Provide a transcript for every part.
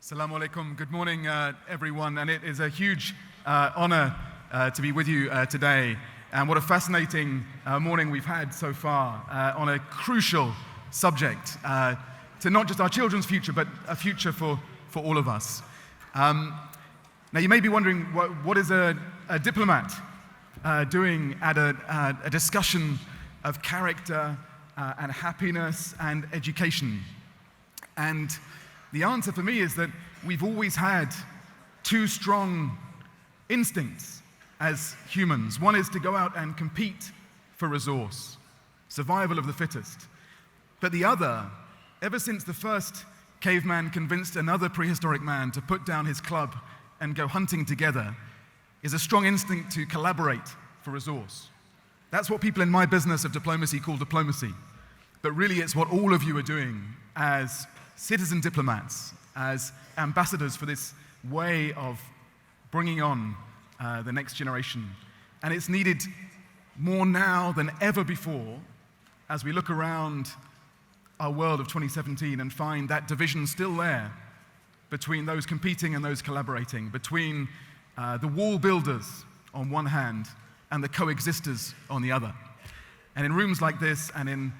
Assalamu alaikum. Good morning, everyone. And it is a huge honor to be with you today. And what a fascinating morning we've had so far on a crucial subject to not just our children's future, but a future for all of us. Now, you may be wondering, what is a diplomat doing at a discussion of character and happiness and education? And the answer for me is that we've always had two strong instincts as humans. One is to go out and compete for resource, survival of the fittest. But the other, ever since the first caveman convinced another prehistoric man to put down his club and go hunting together, is a strong instinct to collaborate for resource. That's what people in my business of diplomacy call diplomacy. But really it's what all of you are doing as citizen diplomats, as ambassadors for this way of bringing on the next generation. And it's needed more now than ever before as we look around our world of 2017 and find that division still there between those competing and those collaborating, between the wall builders on one hand and the coexisters on the other. And in rooms like this and in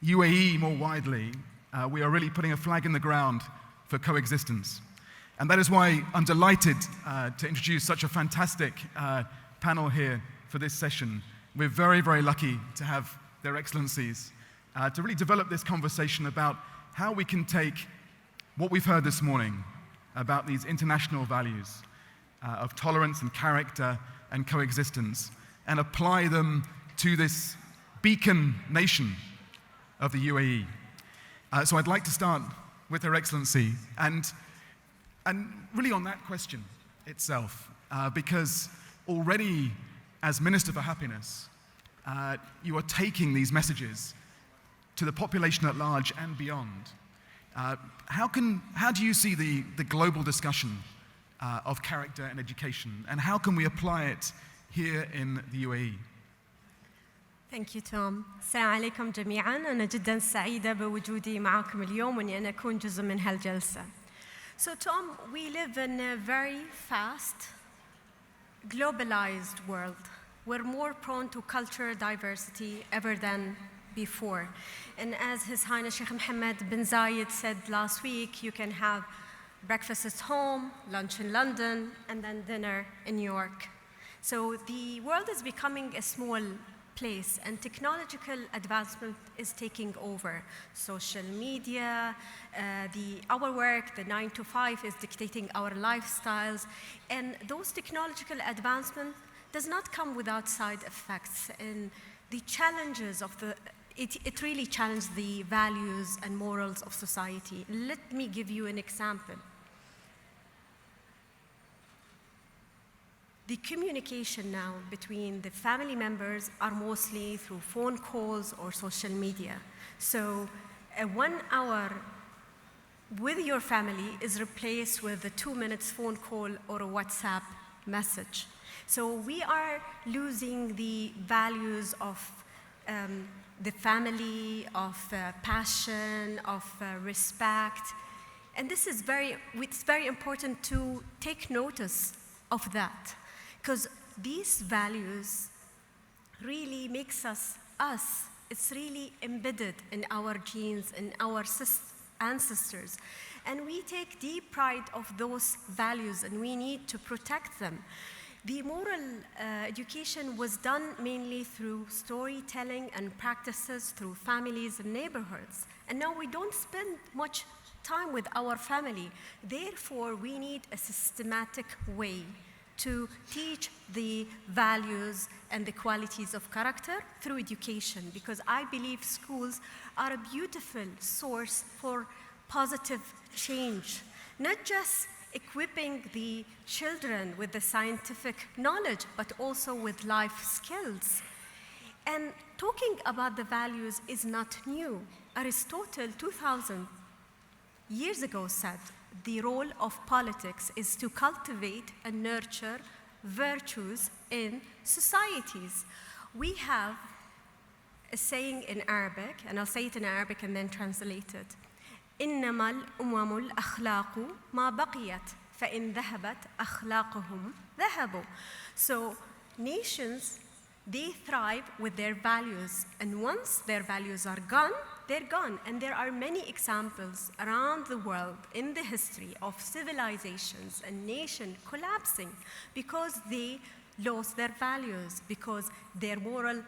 UAE more widely, we are really putting a flag in the ground for coexistence. And that is why I'm delighted to introduce such a fantastic panel here for this session. We're very, very lucky to have their excellencies to really develop this conversation about how we can take what we've heard this morning about these international values of tolerance and character and coexistence and apply them to this beacon nation of the UAE. So I'd like to start with Her Excellency and really on that question itself, because already as Minister for Happiness, you are taking these messages to the population at large and beyond. How do you see the global discussion of character and education, and how can we apply it here in the UAE? Thank you, Tom. السلام عليكم جميعاً. أنا جداً سعيدة بوجودي معكم اليوم وإني أنا أكون جزء من هالجلسة. So, Tom, we live in a very fast, globalized world. We're more prone to cultural diversity ever than before. And as His Highness Sheikh Mohammed bin Zayed said last week, you can have breakfast at home, lunch in London, and then dinner in New York. So the world is becoming a small place, and technological advancement is taking over. Social media, our work, the 9 to 5 is dictating our lifestyles, and those technological advancement does not come without side effects. And the challenges of it really challenges the values and morals of society. Let me give you an example. The communication now between the family members are mostly through phone calls or social media. So a 1 hour with your family is replaced with a 2 minutes phone call or a WhatsApp message. So we are losing the values of the family, of passion, of respect. And this is it's very important to take notice of that. Because these values really makes us. It's really embedded in our genes, in our ancestors. And we take deep pride of those values and we need to protect them. The moral education was done mainly through storytelling and practices through families and neighborhoods. And now we don't spend much time with our family. Therefore, we need a systematic way to teach the values and the qualities of character through education, because I believe schools are a beautiful source for positive change, not just equipping the children with the scientific knowledge, but also with life skills. And talking about the values is not new. Aristotle, 2,000 years ago, said, the role of politics is to cultivate and nurture virtues in societies. We have a saying in Arabic, and I'll say it in Arabic and then translate it. إنما الأمم الأخلاق ما بقيت فإن ذهبت أخلاقهم ذهبوا. So nations, they thrive with their values, and once their values are gone, they're gone. And there are many examples around the world in the history of civilizations and nations collapsing because they lost their values, because their moral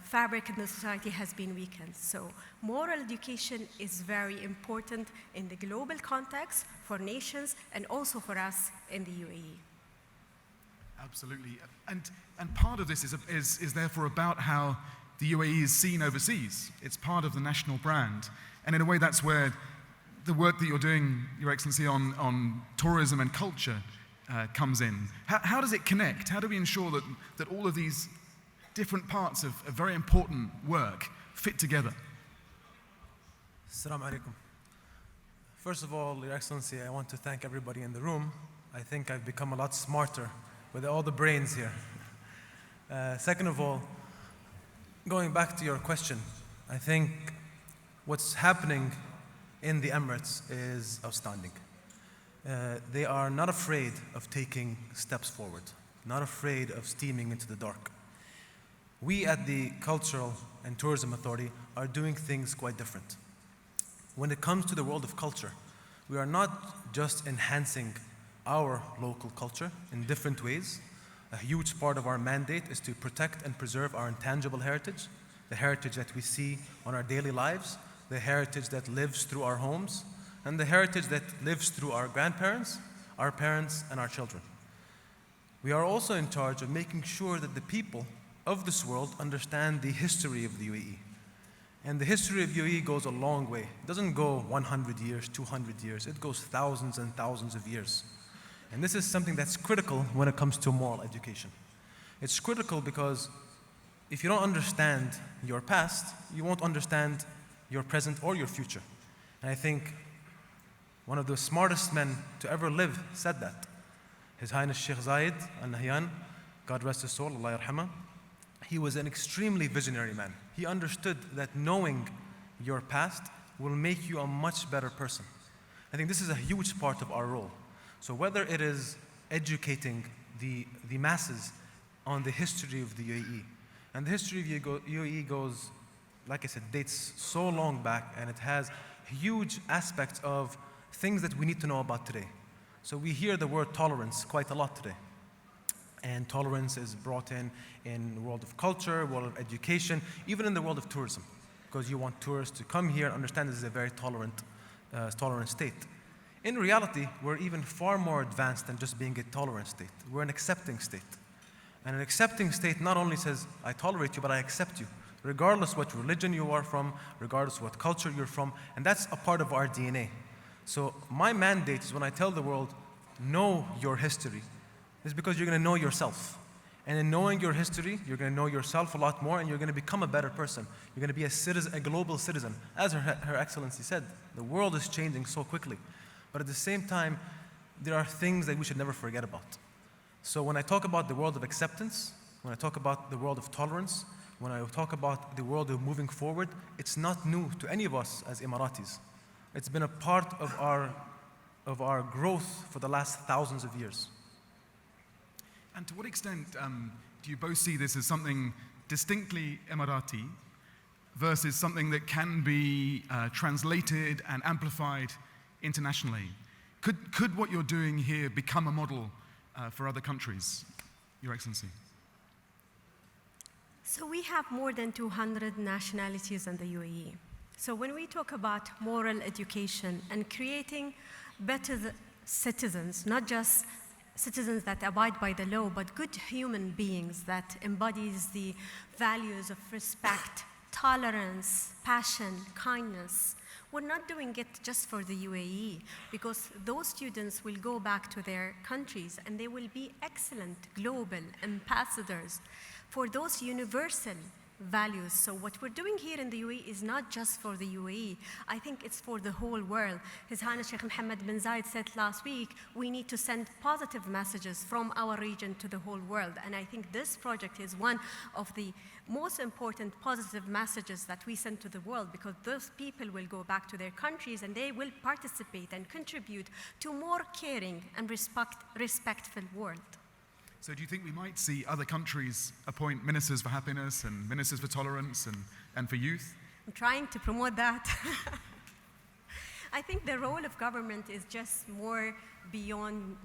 fabric in the society has been weakened. So moral education is very important in the global context for nations and also for us in the UAE. Absolutely. And part of this is therefore about how the UAE is seen overseas. It's part of the national brand. And in a way, that's where the work that you're doing, Your Excellency, on tourism and culture comes in. How does it connect? How do we ensure that all of these different parts of very important work fit together? Assalamu alaikum. First of all, Your Excellency, I want to thank everybody in the room. I think I've become a lot smarter with all the brains here. Second of all, going back to your question, I think what's happening in the Emirates is outstanding. They are not afraid of taking steps forward, not afraid of steaming into the dark. We at the Cultural and Tourism Authority are doing things quite different. When it comes to the world of culture, we are not just enhancing our local culture in different ways. A huge part of our mandate is to protect and preserve our intangible heritage, the heritage that we see on our daily lives, the heritage that lives through our homes, and the heritage that lives through our grandparents, our parents, and our children. We are also in charge of making sure that the people of this world understand the history of the UAE. And the history of UAE goes a long way. It doesn't go 100 years, 200 years. It goes thousands and thousands of years. And this is something that's critical when it comes to moral education. It's critical because if you don't understand your past, you won't understand your present or your future. And I think one of the smartest men to ever live said that. His Highness Sheikh Zayed Al Nahyan, God rest his soul, Allah yarhamah. He was an extremely visionary man. He understood that knowing your past will make you a much better person. I think this is a huge part of our role. So whether it is educating the masses on the history of the UAE, and the history of UAE goes, like I said, dates so long back, and it has huge aspects of things that we need to know about today. So we hear the word tolerance quite a lot today. And tolerance is brought in the world of culture, world of education, even in the world of tourism, because you want tourists to come here and understand this is a very tolerant state. In reality, we're even far more advanced than just being a tolerant state. We're an accepting state. And an accepting state not only says, I tolerate you, but I accept you, regardless what religion you are from, regardless what culture you're from, and that's a part of our DNA. So my mandate is when I tell the world, know your history, is because you're going to know yourself. And in knowing your history, you're going to know yourself a lot more, and you're going to become a better person. You're going to be a citizen, a global citizen. As Her Excellency said, the world is changing so quickly. But at the same time, there are things that we should never forget about. So when I talk about the world of acceptance, when I talk about the world of tolerance, when I talk about the world of moving forward, it's not new to any of us as Emiratis. It's been a part of our growth for the last thousands of years. And to what extent do you both see this as something distinctly Emirati versus something that can be translated and amplified internationally? Could what you're doing here become a model for other countries, Your Excellency? So we have more than 200 nationalities in the UAE. So when we talk about moral education and creating better citizens, not just citizens that abide by the law, but good human beings that embodies the values of respect, tolerance, passion, kindness, we're not doing it just for the UAE, because those students will go back to their countries and they will be excellent global ambassadors for those universal values. So what we're doing here in the UAE is not just for the UAE. I think it's for the whole world. His Highness Sheikh Mohammed bin Zayed said last week, we need to send positive messages from our region to the whole world. And I think this project is one of the most important positive messages that we send to the world, because those people will go back to their countries and they will participate and contribute to more caring and respectful world. So do you think we might see other countries appoint ministers for happiness and ministers for tolerance and for youth? I'm trying to promote that. I think the role of government is just more beyond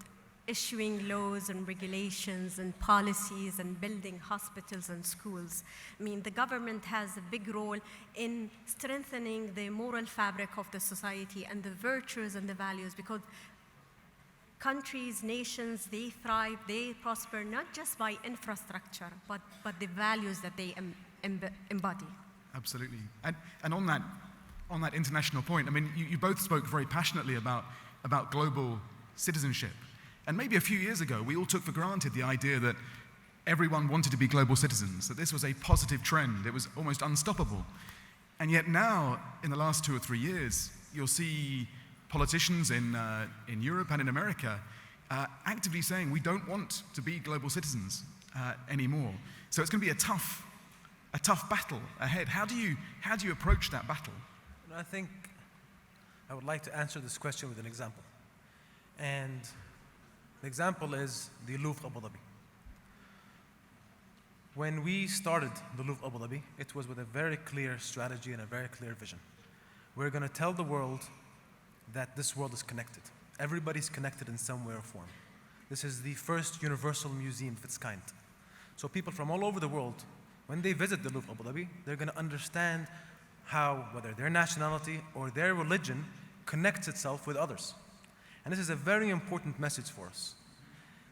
issuing laws and regulations and policies and building hospitals and schools. I mean, the government has a big role in strengthening the moral fabric of the society and the virtues and the values, because countries, nations, they thrive, they prosper not just by infrastructure, but the values that they embody. Absolutely. And on that international point, I mean, you both spoke very passionately about global citizenship. And maybe a few years ago, we all took for granted the idea that everyone wanted to be global citizens, that this was a positive trend, it was almost unstoppable. And yet now, in the last 2 or 3 years, you'll see politicians in Europe and in America actively saying we don't want to be global citizens anymore. So it's going to be a tough battle ahead. How do you approach that battle? I think I would like to answer this question with an example. And the example is the Louvre Abu Dhabi. When we started the Louvre Abu Dhabi, it was with a very clear strategy and a very clear vision. We're going to tell the world that this world is connected. Everybody's connected in some way or form. This is the first universal museum of its kind. So people from all over the world, when they visit the Louvre Abu Dhabi, they're going to understand how, whether their nationality or their religion connects itself with others. And this is a very important message for us.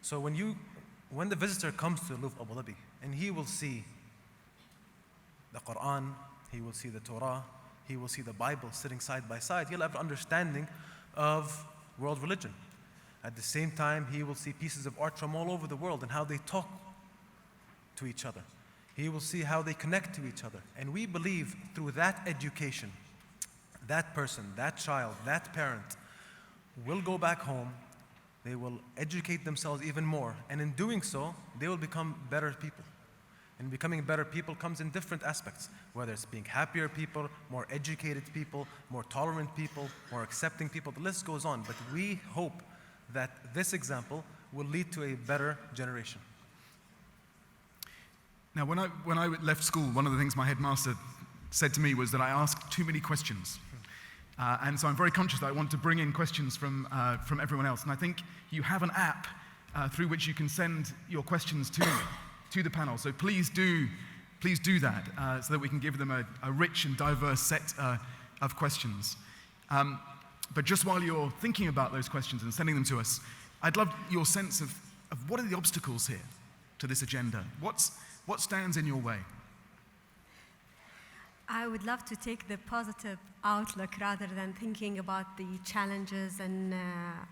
So when the visitor comes to the Louvre Abu Dhabi, and he will see the Quran, he will see the Torah, he will see the Bible sitting side by side, he'll have an understanding of world religion. At the same time, he will see pieces of art from all over the world and how they talk to each other. He will see how they connect to each other. And we believe through that education, that person, that child, that parent will go back home, they will educate themselves even more, and in doing so, they will become better people. And becoming better people comes in different aspects, whether it's being happier people, more educated people, more tolerant people, more accepting people. The list goes on, but we hope that this example will lead to a better generation. Now, when I left school, one of the things my headmaster said to me was that I asked too many questions. And so I'm very conscious that I want to bring in questions from everyone else. And I think you have an app through which you can send your questions to the panel. So please do that so that we can give them a rich and diverse set of questions. But just while you're thinking about those questions and sending them to us, I'd love your sense of what are the obstacles here to this agenda? What stands in your way? I would love to take the positive outlook rather than thinking about the challenges and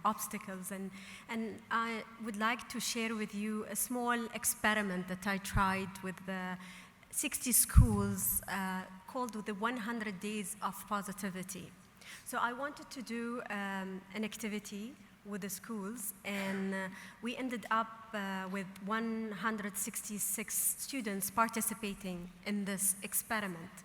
obstacles. And I would like to share with you a small experiment that I tried with the 60 schools called the 100 Days of Positivity. So I wanted to do an activity with the schools, and we ended up with 166 students participating in this experiment.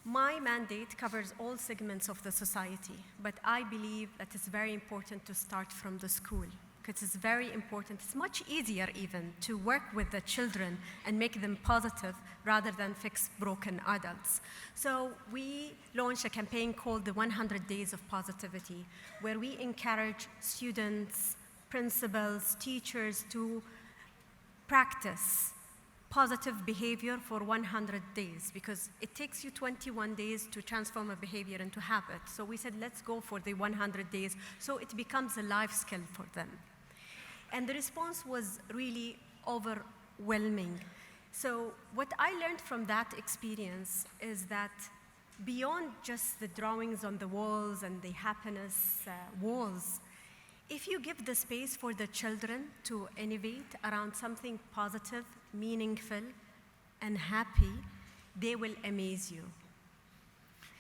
My mandate covers all segments of the society, but I believe that it's very important to start from the school, because it's very important. It's much easier even to work with the children and make them positive rather than fix broken adults. So we launched a campaign called the 100 Days of Positivity, where we encourage students, principals, teachers to practice positive behavior for 100 days, because it takes you 21 days to transform a behavior into habit. So we said, let's go for the 100 days so it becomes a life skill for them. And the response was really overwhelming. So what I learned from that experience is that beyond just the drawings on the walls and the happiness walls, if you give the space for the children to innovate around something positive, meaningful, and happy, they will amaze you.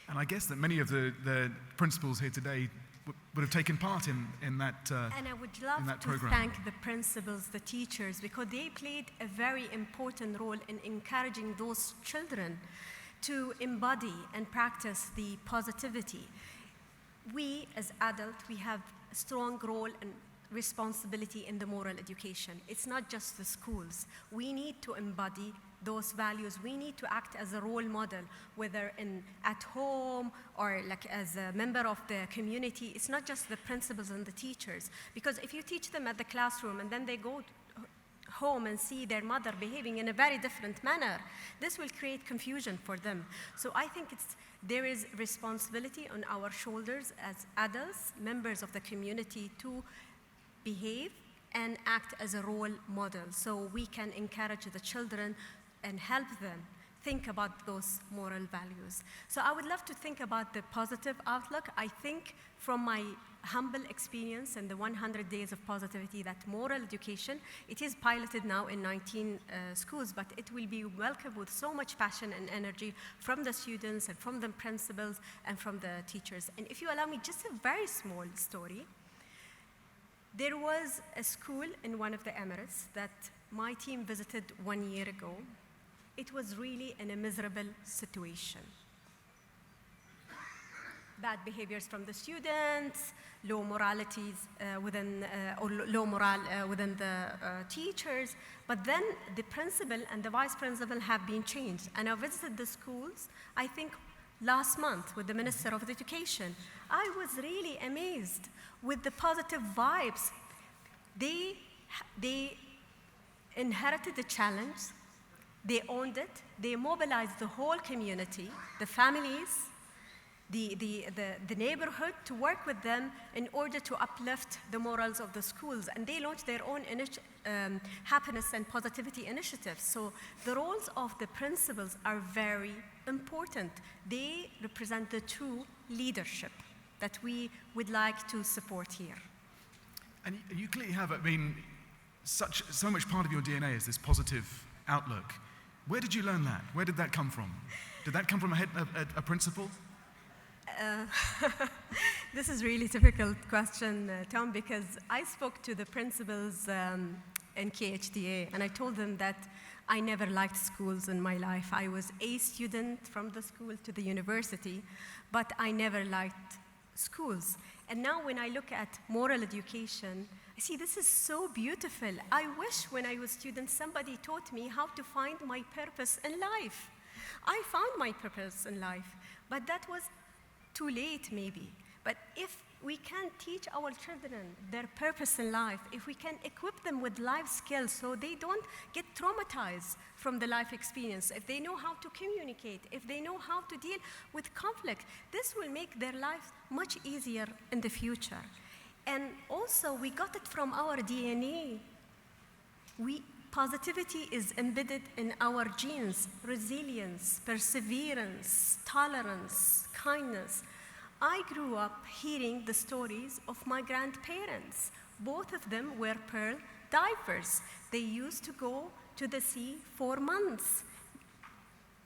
And I guess that many of the principals here today would have taken part in that And I would love to program. thank the principals, the teachers, because they played a very important role in encouraging those children to embody and practice the positivity. We, as adults, we have a strong role and responsibility in the moral education. It's not just the schools. We need to embody those values. We need to act as a role model, whether at home or like as a member of the community. It's not just the principals and the teachers, because if you teach them at the classroom and then they go home and see their mother behaving in a very different manner, this will create confusion for them. So I think there is responsibility on our shoulders as adults, members of the community, to behave and act as a role model so we can encourage the children and help them think about those moral values. So I would love to think about the positive outlook. I think from my humble experience in the 100 days of positivity, that moral education, it is piloted now in 19 schools, but it will be welcomed with so much passion and energy from the students and from the principals and from the teachers. And if you allow me just a very small story, there was a school in one of the Emirates that my team visited 1 year ago. It was really in a miserable situation. Bad behaviors from the students, low moralities low morale within the teachers. But then the principal and the vice principal have been changed. And I visited the schools, I think last month with the Minister of Education. I was really amazed with the positive vibes. They inherited the challenge, they owned it, they mobilized the whole community, the families, the neighborhood to work with them in order to uplift the morals of the schools. And they launched their own happiness and positivity initiatives. So the roles of the principals are very important. They represent the true leadership that we would like to support here. And you clearly have, I mean, so much part of your DNA is this positive outlook. Where did you learn that? Where did that come from? Did that come from a principal? This is really difficult question, Tom, because I spoke to the principals in KHDA, and I told them that I never liked schools in my life. I was a student from the school to the university, but I never liked schools. And now when I look at moral education, I see this is so beautiful. I wish when I was a student, somebody taught me how to find my purpose in life. I found my purpose in life, but that was too late maybe. But if we can teach our children their purpose in life, if we can equip them with life skills so they don't get traumatized from the life experience, if they know how to communicate, if they know how to deal with conflict, this will make their life much easier in the future. And also, we got it from our DNA. Positivity is embedded in our genes: resilience, perseverance, tolerance, kindness. I grew up hearing the stories of my grandparents. Both of them were pearl divers. They used to go to the sea for months,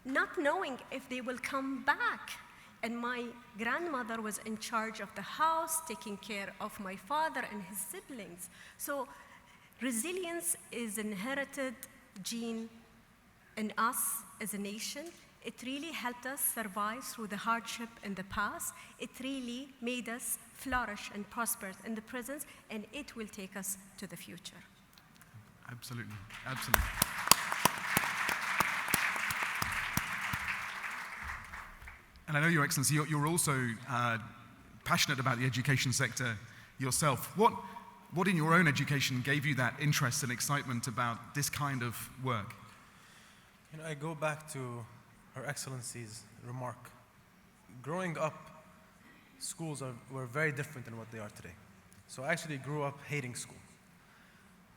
not knowing if they will come back. And my grandmother was in charge of the house, taking care of my father and his siblings. So resilience is an inherited gene in us as a nation. It really helped us survive through the hardship in the past. It really made us flourish and prosper in the present, and it will take us to the future. Absolutely, absolutely. And I know, Your Excellency, you're also passionate about the education sector yourself. What in your own education gave you that interest and excitement about this kind of work? You know, I go back to Her Excellency's remark. Growing up, schools were very different than what they are today. So I actually grew up hating school.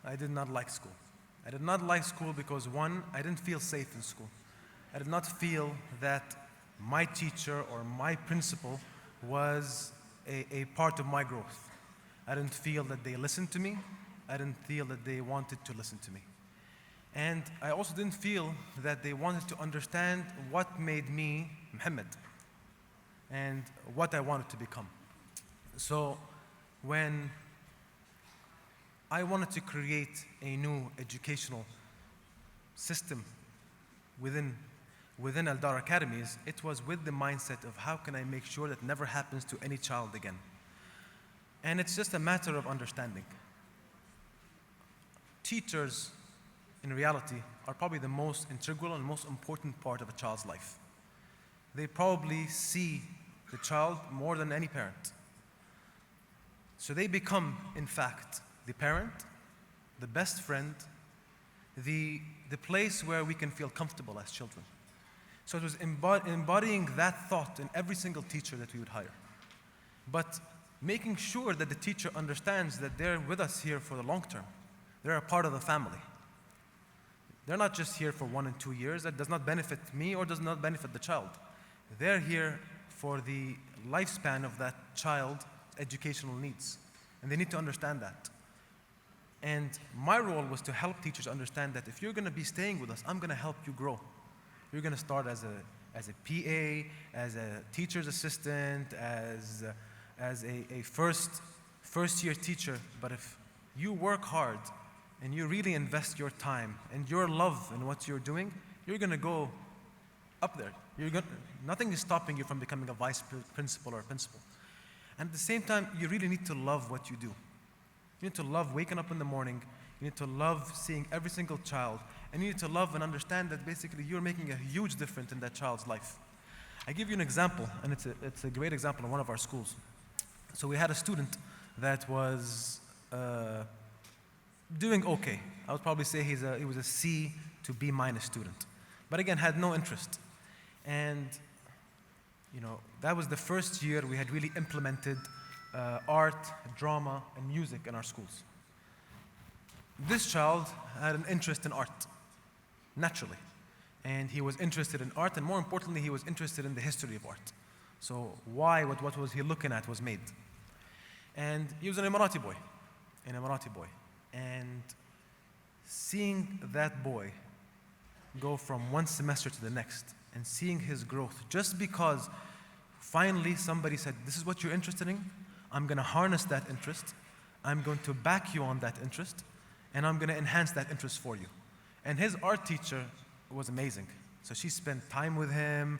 I did not like school. I did not like school because, one, I didn't feel safe in school. I did not feel that my teacher or my principal was a part of my growth. I didn't feel that they listened to me. I didn't feel that they wanted to listen to me. And I also didn't feel that they wanted to understand what made me Muhammad and what I wanted to become. So when I wanted to create a new educational system within Al Dar Academies, it was with the mindset of how can I make sure that never happens to any child again. And it's just a matter of understanding. Teachers, in reality, are probably the most integral and most important part of a child's life. They probably see the child more than any parent. So they become, in fact, the parent, the best friend, the place where we can feel comfortable as children. So it was embodying that thought in every single teacher that we would hire. But making sure that the teacher understands that they're with us here for the long term. They're a part of the family. They're not just here for 1 and 2 years. That does not benefit me or does not benefit the child. They're here for the lifespan of that child's educational needs. And they need to understand that. And my role was to help teachers understand that if you're going to be staying with us, I'm going to help you grow. You're going to start as a PA, as a teacher's assistant, as a first year teacher. But if you work hard and you really invest your time and your love in what you're doing, you're going to go up there. Nothing is stopping you from becoming a vice principal or a principal. And at the same time, you really need to love what you do. You need to love waking up in the morning. You need to love seeing every single child. And you need to love and understand that basically you're making a huge difference in that child's life. I give you an example, and it's a great example in one of our schools. So we had a student that was doing okay. I would probably say he was a C to B minus student. But again, had no interest. And that was the first year we had really implemented art, drama, and music in our schools. This child had an interest in art, naturally. And he was interested in art, and more importantly, he was interested in the history of art. So what was he looking at was made. And he was an Emirati boy. And seeing that boy go from one semester to the next, and seeing his growth, just because finally somebody said, this is what you're interested in, I'm going to harness that interest, I'm going to back you on that interest, and I'm going to enhance that interest for you. And his art teacher was amazing. So she spent time with him.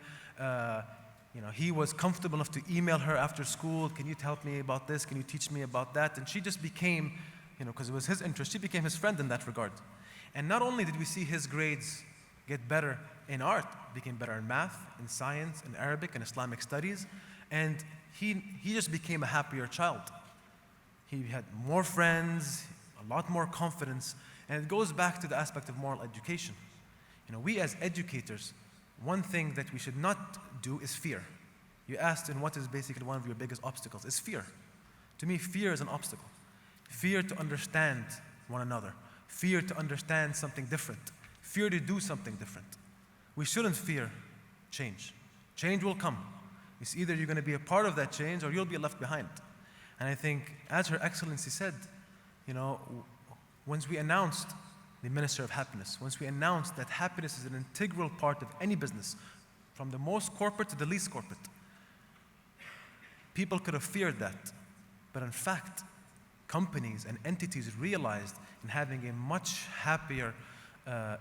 He was comfortable enough to email her after school, can you help me about this, can you teach me about that? And she just became, because it was his interest, she became his friend in that regard. And not only did we see his grades get better in art, became better in math, in science, in Arabic, and Islamic studies, and he just became a happier child. He had more friends, a lot more confidence, and it goes back to the aspect of moral education. We as educators, one thing that we should not do is fear. You asked, and what is basically one of your biggest obstacles? Is fear. To me, fear is an obstacle. Fear to understand one another. Fear to understand something different. Fear to do something different. We shouldn't fear change. Change will come. It's either you're going to be a part of that change or you'll be left behind. And I think, as Her Excellency said, once we announced the Minister of Happiness, once we announced that happiness is an integral part of any business, from the most corporate to the least corporate, people could have feared that. But in fact, companies and entities realized in having a much happier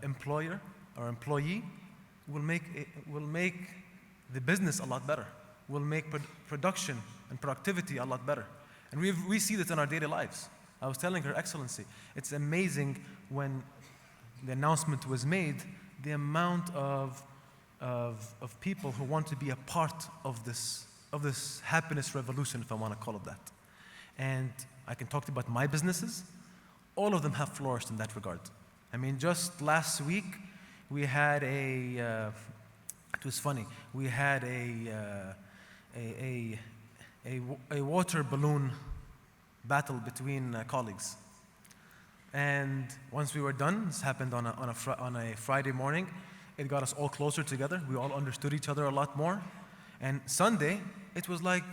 employer or employee will make the business a lot better, will make production and productivity a lot better. And we see that in our daily lives. I was telling Her Excellency, it's amazing when the announcement was made, the amount of people who want to be a part of this happiness revolution, if I want to call it that. And I can talk about my businesses. All of them have flourished in that regard. I mean, just last week, we had it was funny, we had a water balloon battle between colleagues. And once we were done, this happened on a Friday morning, it got us all closer together. We all understood each other a lot more. And Sunday, it was like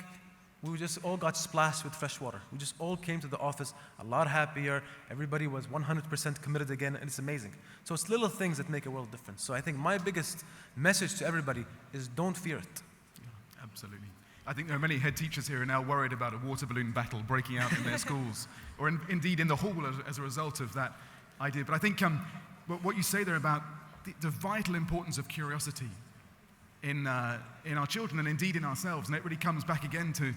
we just all got splashed with fresh water. We just all came to the office a lot happier. Everybody was 100% committed again, and it's amazing. So it's little things that make a world difference. So I think my biggest message to everybody is don't fear it. Yeah, absolutely. I think there are many head teachers here who are now worried about a water balloon battle breaking out in their schools, or indeed in the hall as a result of that idea. But I think what you say there about the vital importance of curiosity in our children and indeed in ourselves, and it really comes back again to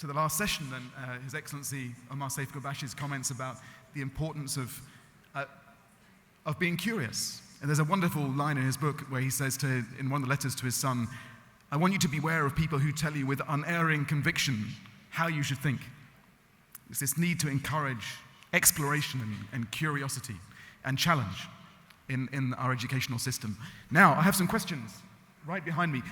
the last session and His Excellency Omar Saif Gobash's comments about the importance of being curious. And there's a wonderful line in his book where he says in one of the letters to his son, I want you to beware of people who tell you with unerring conviction how you should think. It's this need to encourage exploration and curiosity and challenge in our educational system. Now, I have some questions right behind me.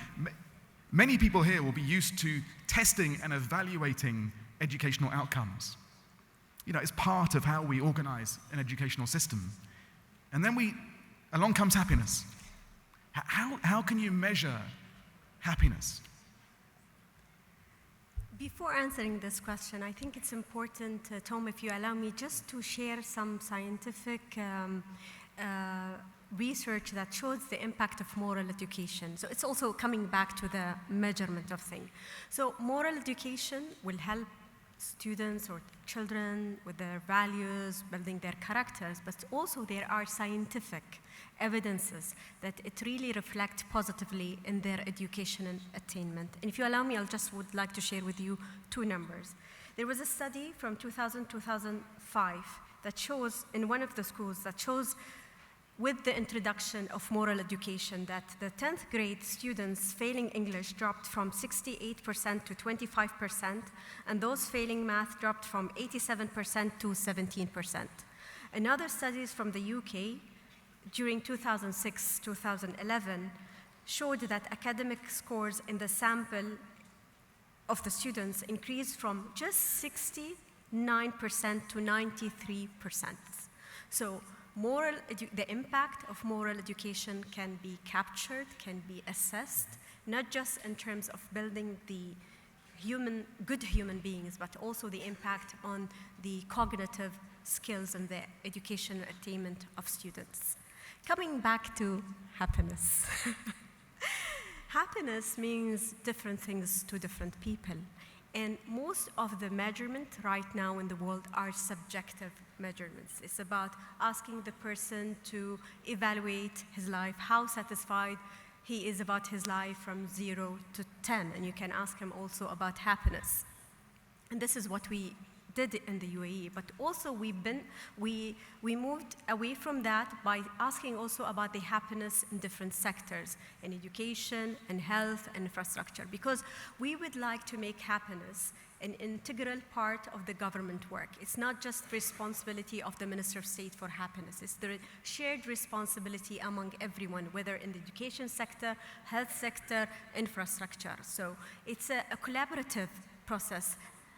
Many people here will be used to testing and evaluating educational outcomes. You know, it's part of how we organize an educational system. And then along comes happiness. How can you measure happiness? Before answering this question, I think it's important, Tom, if you allow me, just to share some scientific research that shows the impact of moral education. So it's also coming back to the measurement of things. So moral education will help students or children with their values, building their characters, but also there are scientific evidences that it really reflects positively in their education and attainment. And if you allow me, would like to share with you two numbers. There was a study from 2000-2005 that shows, in one of the schools, that shows with the introduction of moral education that the 10th grade students failing English dropped from 68% to 25%, and those failing math dropped from 87% to 17%. Another studies from the UK during 2006-2011 showed that academic scores in the sample of the students increased from just 69% to 93%. So the impact of moral education can be captured, can be assessed, not just in terms of building the good human beings, but also the impact on the cognitive skills and the educational attainment of students. Coming back to happiness. Happiness means different things to different people. And most of the measurement right now in the world are subjective measurements. It's about asking the person to evaluate his life, how satisfied he is about his life from 0 to 10. And you can ask him also about happiness. And this is what we did in the UAE, but also we moved away from that by asking also about the happiness in different sectors, in education, in health, and infrastructure, because we would like to make happiness an integral part of the government work. It's not just responsibility of the Minister of State for happiness, it's the shared responsibility among everyone, whether in the education sector, health sector, infrastructure. So it's a collaborative process.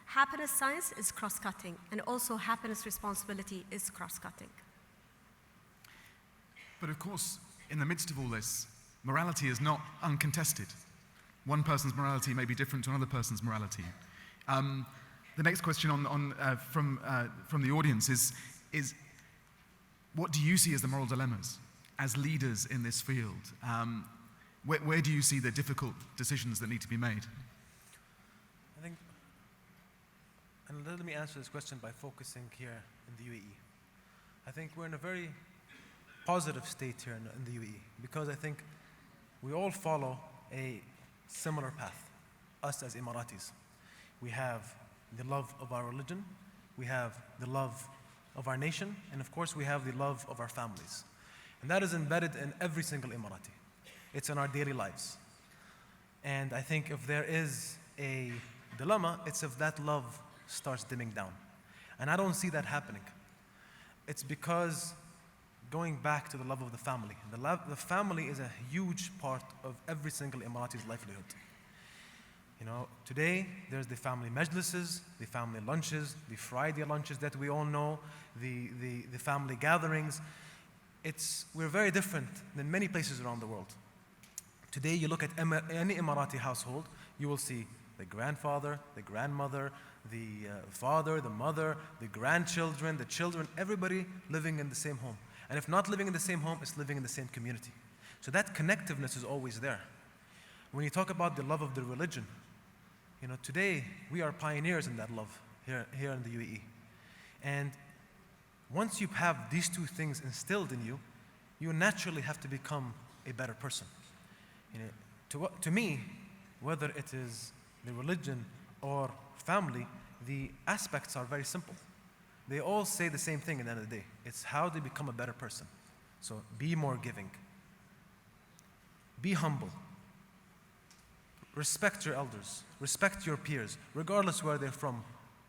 Happiness science is cross-cutting, and also happiness responsibility is cross-cutting. But of course, in the midst of all this, morality is not uncontested. One person's morality may be different to another person's morality. The next question from the audience is what do you see as the moral dilemmas as leaders in this field? Where do you see the difficult decisions that need to be made? I think, and let me answer this question by focusing here in the UAE. I think we're in a very positive state here in the UAE, because I think we all follow a similar path, us as Emiratis. We have the love of our religion, we have the love of our nation, and of course we have the love of our families. And that is embedded in every single Emirati. It's in our daily lives. And I think if there is a dilemma, it's if that love starts dimming down. And I don't see that happening. It's because going back to the love of the family. The family is a huge part of every single Emirati's livelihood. You know, today there's the family majlises, the family lunches, the Friday lunches that we all know, the family gatherings. We're very different than many places around the world. Today you look at any Emirati household, you will see the grandfather, the grandmother, the father, the mother, the grandchildren, the children, everybody living in the same home. And if not living in the same home, it's living in the same community. So that connectiveness is always there. When you talk about the love of the religion, today we are pioneers in that love here in the UAE. And once you have these two things instilled in you, you naturally have to become a better person. To me, whether it is the religion or family, the aspects are very simple. They all say the same thing at the end of the day. It's how to become a better person. So be more giving. Be humble. Respect your elders. Respect your peers, regardless where they're from,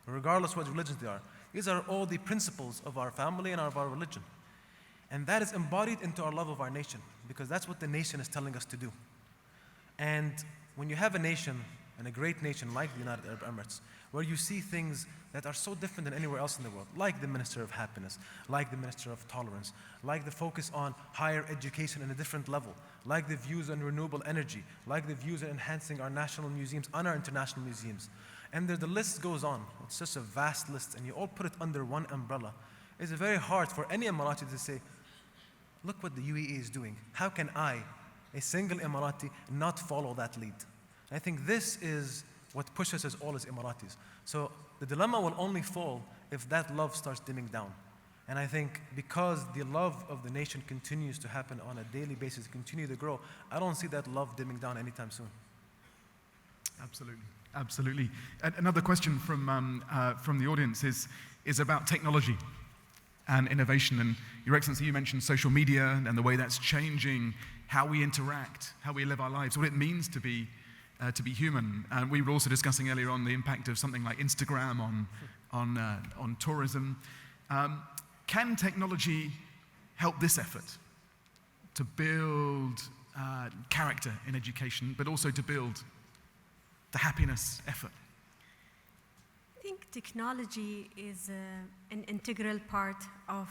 regardless what religions they are. These are all the principles of our family and of our religion. And that is embodied into our love of our nation, because that's what the nation is telling us to do. And when you have a nation, and a great nation like the United Arab Emirates, where you see things that are so different than anywhere else in the world, like the Minister of Happiness, like the Minister of Tolerance, like the focus on higher education in a different level, like the views on renewable energy, like the views on enhancing our national museums and our international museums. And the list goes on. It's just a vast list, and you all put it under one umbrella. It's very hard for any Emirati to say, look what the UAE is doing. How can I, a single Emirati, not follow that lead? And I think this is what pushes us all as Emiratis. So the dilemma will only fall if that love starts dimming down. And I think because the love of the nation continues to happen on a daily basis, continue to grow, I don't see that love dimming down anytime soon. Absolutely, absolutely. Another question from the audience is about technology and innovation. And Your Excellency, you mentioned social media and the way that's changing how we interact, how we live our lives, what it means to be human. And we were also discussing earlier on the impact of something like Instagram on tourism. Can technology help this effort to build character in education, but also to build the happiness effort? I think technology is an integral part of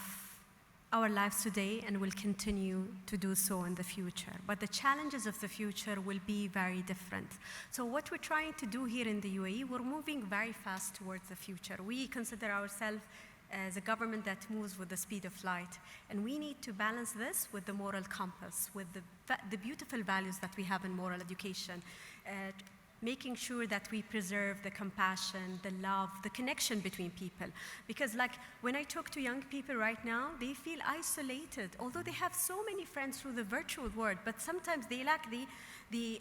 our lives today and will continue to do so in the future. But the challenges of the future will be very different. So what we're trying to do here in the UAE, we're moving very fast towards the future. We consider ourselves as a government that moves with the speed of light. And we need to balance this with the moral compass, with the beautiful values that we have in moral education, making sure that we preserve the compassion, the love, the connection between people. Because like when I talk to young people right now, they feel isolated, although they have so many friends through the virtual world, but sometimes they lack the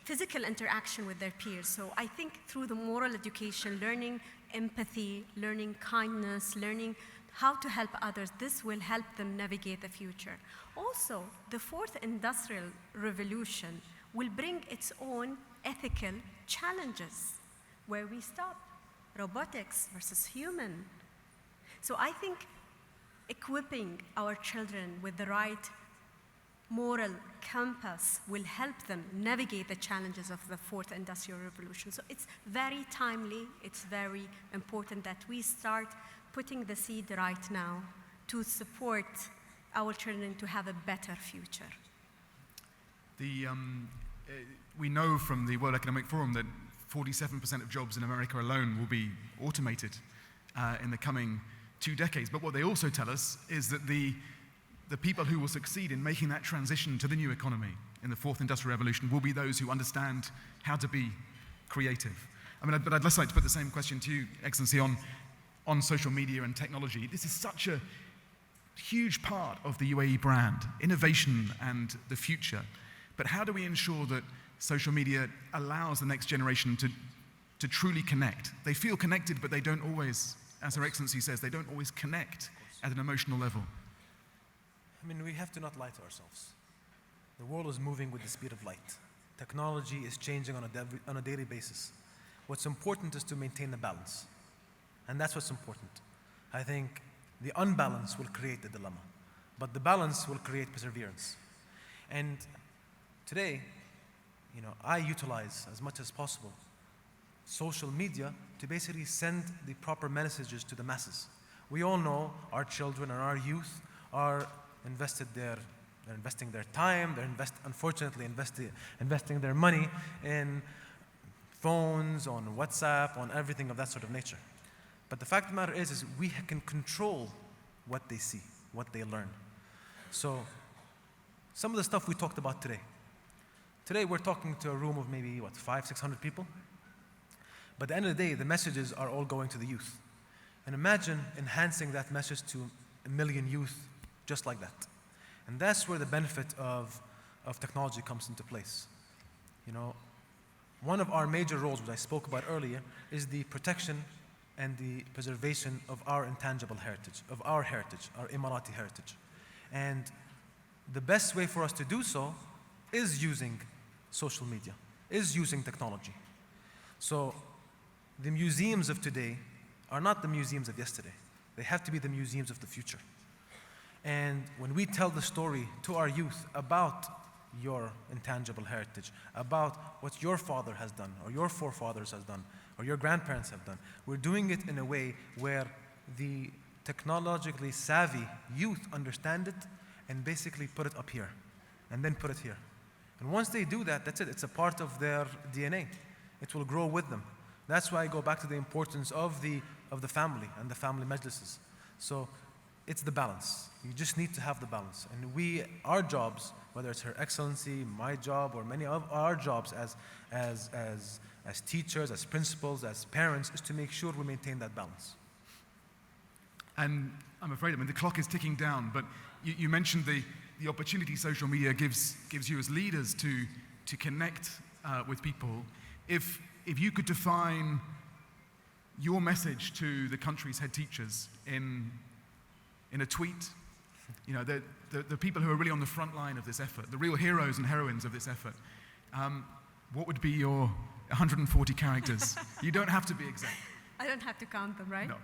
physical interaction with their peers. So I think through the moral education, learning empathy, learning kindness, learning how to help others, this will help them navigate the future. Also, the fourth industrial revolution will bring its own ethical challenges. Where we stop, robotics versus human. So I think equipping our children with the right moral compass will help them navigate the challenges of the fourth industrial revolution. So it's very timely, it's very important that we start putting the seed right now to support our children to have a better future. We know from the World Economic Forum that 47% of jobs in America alone will be automated in the coming 2 decades. But what they also tell us is that the people who will succeed in making that transition to the new economy in the fourth industrial revolution will be those who understand how to be creative. But I'd just like to put the same question to you, Excellency, on social media and technology. This is such a huge part of the UAE brand, innovation and the future. But how do we ensure that social media allows the next generation to truly connect? They feel connected, but they don't always, as Her Excellency says, they don't always connect at an emotional level. We have to not lie to ourselves. The world is moving with the speed of light. Technology is changing on a daily basis. What's important is to maintain the balance. And that's what's important. I think the unbalance will create the dilemma, but the balance will create perseverance. And today, I utilize as much as possible social media to basically send the proper messages to the masses. We all know our children and our youth are they're investing their time, they're unfortunately investing their money in phones, on WhatsApp, on everything of that sort of nature. But the fact of the matter is we can control what they see, what they learn. So some of the stuff we talked about today. Today we're talking to a room of maybe, 500-600 people? But at the end of the day, the messages are all going to the youth. And imagine enhancing that message to 1 million youth just like that. And that's where the benefit of technology comes into place. You know, one of our major roles, which I spoke about earlier, is the protection and the preservation of our intangible heritage, our Emirati heritage. And the best way for us to do so is using social media, is using technology. So the museums of today are not the museums of yesterday. They have to be the museums of the future. And when we tell the story to our youth about your intangible heritage, about what your father has done, or your forefathers has done, or your grandparents have done, we're doing it in a way where the technologically savvy youth understand it and basically put it up here, and then put it here. And once they do that, that's it. It's a part of their DNA. It will grow with them. That's why I go back to the importance of the family and the family majlises. So it's the balance. You just need to have the balance. And our jobs, whether it's Her Excellency, my job, or many of our jobs as teachers, as principals, as parents, is to make sure we maintain that balance. And I'm afraid, the clock is ticking down, but you mentioned the opportunity social media gives you as leaders to connect with people. If you could define your message to the country's head teachers in a tweet, you know, the people who are really on the front line of this effort, the real heroes and heroines of this effort, what would be your 140 characters? You don't have to be exact. I don't have to count them, right? No.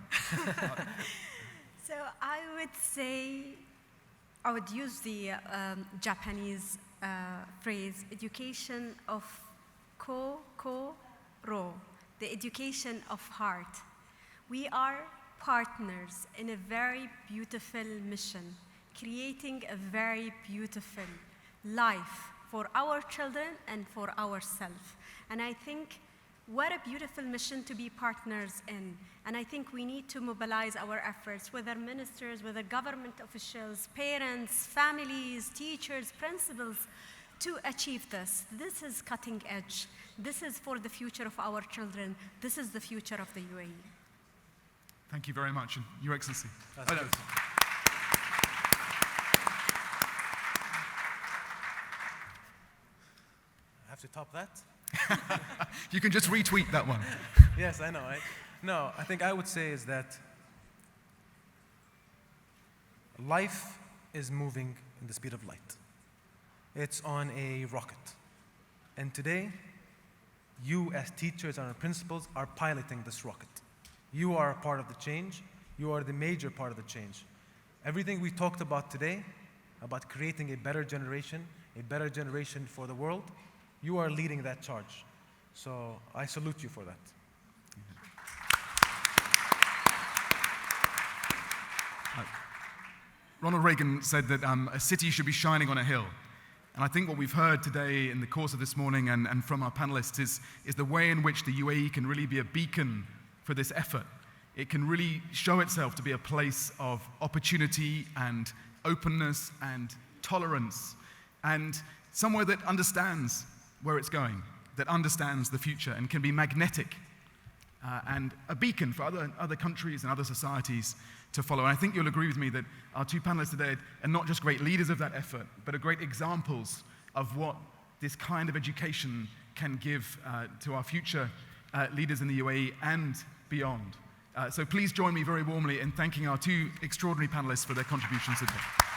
So I would say, I would use the Japanese phrase, education of ko-ko-ro, the education of heart. We are partners in a very beautiful mission, creating a very beautiful life for our children and for ourselves. And I think what a beautiful mission to be partners in. And I think we need to mobilize our efforts, whether ministers, whether government officials, parents, families, teachers, principals, to achieve this. This is cutting edge. This is for the future of our children. This is the future of the UAE. Thank you very much, and Your Excellency. That's beautiful. I have to top that? You can just retweet that one. Yes, I know, right? No, I think I would say is that life is moving in the speed of light. It's on a rocket. And today, you as teachers and principals are piloting this rocket. You are a part of the change. You are the major part of the change. Everything we talked about today, about creating a better generation for the world, you are leading that charge. So I salute you for that. Ronald Reagan said that a city should be shining on a hill. And I think what we've heard today in the course of this morning and from our panelists is the way in which the UAE can really be a beacon for this effort. It can really show itself to be a place of opportunity and openness and tolerance, and somewhere that understands where it's going, that understands the future and can be magnetic and a beacon for other countries and other societies to follow. And I think you'll agree with me that our two panelists today are not just great leaders of that effort, but are great examples of what this kind of education can give to our future leaders in the UAE and beyond. So please join me very warmly in thanking our two extraordinary panelists for their contributions today.